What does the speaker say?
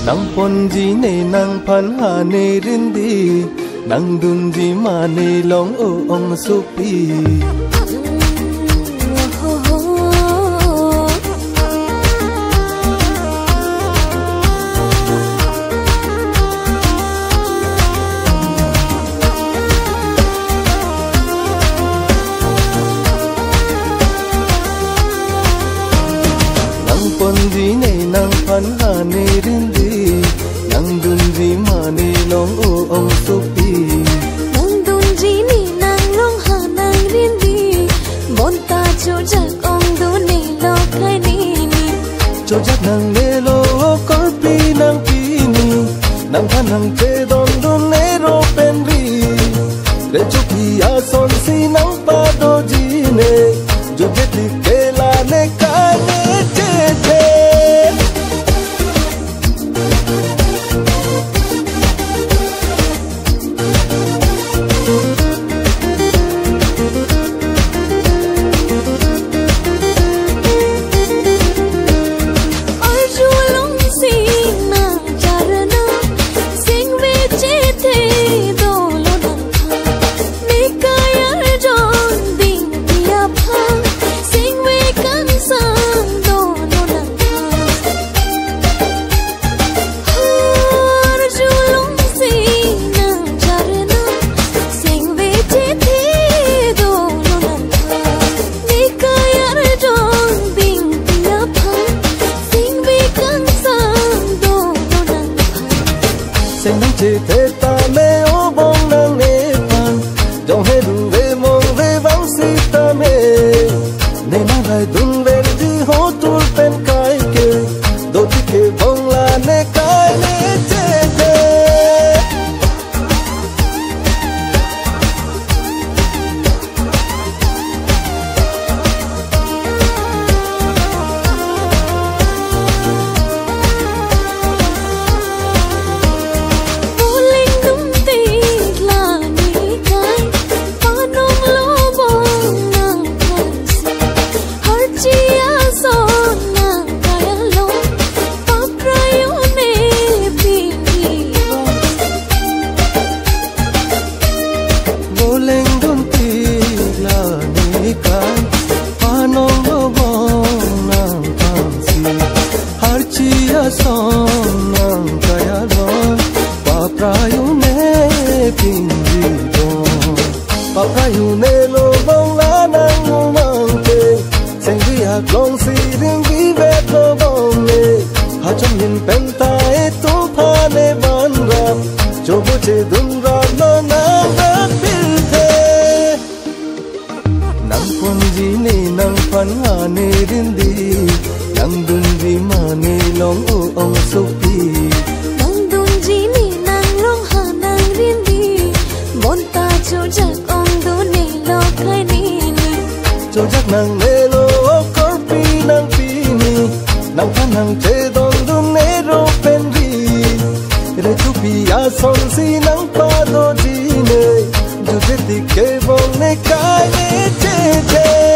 nang ponji ne nang phan ha ne rindi nang dunji ma ne long o ong supi ponji ne nang phan ha ne rindi nang dunji ma ne long o ong supi nang dunji ne nang long ha nang rindi mon ta cho jak ong du ne lo khai ni cho jak nang ne lo kor pi nang pi ni nang phan nang che don du ne ro pen ri re chu pi a son si nang pa do ji ne jo je ti ke la ne ka ne che che che te ta me o bong nang ne pan dong he du ve mong ve vang si ta me ne na lai dun ve di ho tu pen kai ke do ti ke bong la ne kai ne che te song nang kaya lon pa prayu ne pinji don pa prayu ne lo bong la nang mang te seng vi ha long si ring vi ve lo bong ne ha chom yin pen ta e tu pha ne ban ra jo bo che dun ra lo na na pil the nang ponji ne nang phan ha ne rindi nang dunji ma ne long o ong supi nang dunji ne nang long ha nang rindi mon ta cho jak ong du ne lo khai ni cho jak nang ne lo kor pi ni nang phan nang che don du ne ro pen ri re chu pi a son si nang pa do ji ne ju je ti ke bong ne kai ne che che